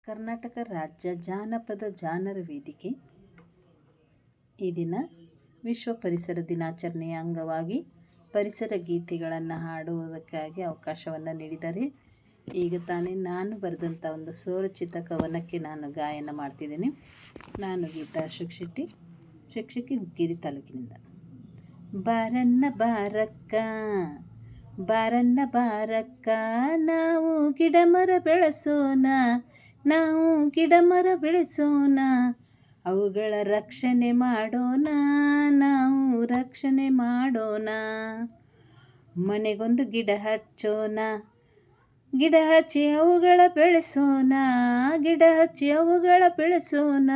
ಕರ್ನಾಟಕ ರಾಜ್ಯ ಜಾನಪದ ಜಾನರ ವೇದಿಕೆ ಈ ದಿನ ವಿಶ್ವ ಪರಿಸರ ದಿನಾಚರಣೆಯ ಅಂಗವಾಗಿ ಪರಿಸರ ಗೀತೆಗಳನ್ನು ಹಾಡುವುದಕ್ಕಾಗಿ ಅವಕಾಶವನ್ನು ನೀಡಿದ್ದಾರೆ. ಈಗ ತಾನೇ ನಾನು ಬರೆದಂಥ ಒಂದು ಸ್ವರಚಿತ ಕವನಕ್ಕೆ ನಾನು ಗಾಯನ ಮಾಡ್ತಿದ್ದೀನಿ. ನಾನು ಗೀತಾ ಅಶೋಕ್ ಶೆಟ್ಟಿ, ಶಿಕ್ಷಕಿ, ಹುಕ್ಕೇರಿ ತಾಲೂಕಿನಿಂದ. ಬಾರನ್ನ ಬಾರಕ್ಕ, ಬಾರನ್ನ ಬಾರಕ್ಕ, ನಾವು ಗಿಡ ಮರ ಬೆಳೆಸೋಣ, ನಾವು ಗಿಡ ಮರ ಬೆಳೆಸೋಣ, ಅವುಗಳ ರಕ್ಷಣೆ ಮಾಡೋಣ, ನಾವು ರಕ್ಷಣೆ ಮಾಡೋಣ. ಮನೆಗೊಂದು ಗಿಡ ಹಚ್ಚೋಣ, ಗಿಡ ಹಚ್ಚಿ ಅವುಗಳ ಬೆಳೆಸೋಣ, ಗಿಡ ಹಚ್ಚಿ ಅವುಗಳ ಬೆಳೆಸೋಣ,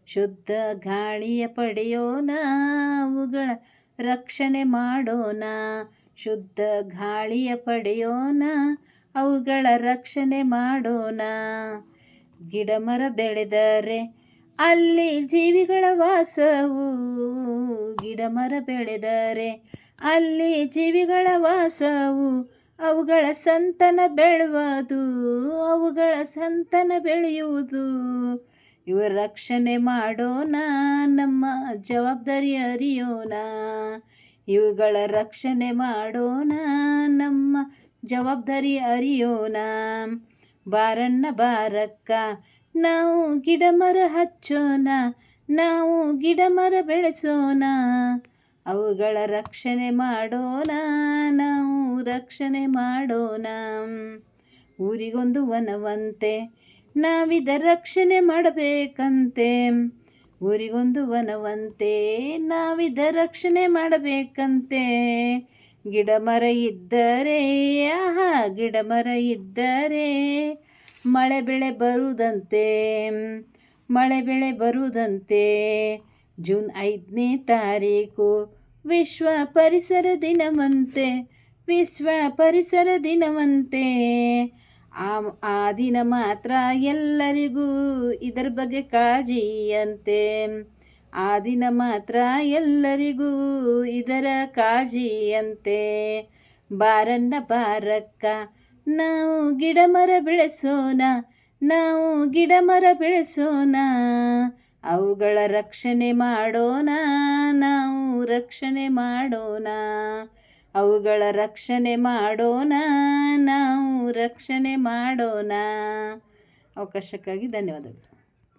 ಶುದ್ಧ ಗಾಳಿಯ ಪಡೆಯೋಣ, ಅವುಗಳ ರಕ್ಷಣೆ ಮಾಡೋಣ, ಶುದ್ಧ ಗಾಳಿಯ ಪಡೆಯೋಣ, ಅವುಗಳ ರಕ್ಷಣೆ ಮಾಡೋಣ. ಗಿಡ ಮರ ಬೆಳೆದರೆ ಅಲ್ಲಿ ಜೀವಿಗಳ ವಾಸವು, ಗಿಡ ಮರ ಬೆಳೆದರೆ ಅಲ್ಲಿ ಜೀವಿಗಳ ವಾಸವು, ಅವುಗಳ ಸಂತಾನ ಬೆಳೆಯುವುದು, ಅವುಗಳ ಸಂತಾನ ಬೆಳೆಯುವುದು. ಇವರ ರಕ್ಷಣೆ ಮಾಡೋಣ, ನಮ್ಮ ಜವಾಬ್ದಾರಿ ಅರಿಯೋಣ, ಇವುಗಳ ರಕ್ಷಣೆ ಮಾಡೋಣ, ನಮ್ಮ ಜವಾಬ್ದಾರಿ ಅರಿಯೋಣ. ಬಾರನ್ನ ಬಾರಕ್ಕ, ನಾವು ಗಿಡ ಮರ ಹಚ್ಚೋಣ, ನಾವು ಗಿಡ ಮರ ಬೆಳೆಸೋಣ, ಅವುಗಳ ರಕ್ಷಣೆ ಮಾಡೋಣ, ನಾವು ರಕ್ಷಣೆ ಮಾಡೋಣ. ಊರಿಗೊಂದು ವನವಂತೆ, ನಾವಿದ ರಕ್ಷಣೆ ಮಾಡಬೇಕಂತೆ, ಊರಿಗೊಂದು ವನವಂತೆ, ನಾವಿದ ರಕ್ಷಣೆ ಮಾಡಬೇಕಂತೆ. ಗಿಡ ಮರ ಇದ್ದರೆ, ಆಹಾ ಗಿಡ ಮರ ಇದ್ದರೆ ಮಳೆ ಬೆಳೆ ಬರುವುದಂತೆ, ಮಳೆ ಬೆಳೆ ಬರುವುದಂತೆ. ಜೂನ್ 5ನೇ ತಾರೀಕು ವಿಶ್ವ ಪರಿಸರ ದಿನವಂತೆ, ವಿಶ್ವ ಪರಿಸರ ದಿನವಂತೆ. ಆ ದಿನ ಮಾತ್ರ ಎಲ್ಲರಿಗೂ ಇದರ ಬಗ್ಗೆ ಕಾಳಜಿಯಂತೆ, ಆ ದಿನ ಮಾತ್ರ ಎಲ್ಲರಿಗೂ ಇದರ ಕಾಳಜಿಯಂತೆ. ಬಾರನ್ನ ಬಾರಕ್ಕ, ನಾವು ಗಿಡ ಮರ ಬೆಳೆಸೋಣ, ನಾವು ಗಿಡ ಮರ ಬೆಳೆಸೋಣ, ಅವುಗಳ ರಕ್ಷಣೆ ಮಾಡೋಣ, ನಾವು ರಕ್ಷಣೆ ಮಾಡೋಣ, ಅವುಗಳ ರಕ್ಷಣೆ ಮಾಡೋಣ, ನಾವು ರಕ್ಷಣೆ ಮಾಡೋಣ. ಅವಕಾಶಕ್ಕಾಗಿ ಧನ್ಯವಾದಗಳು.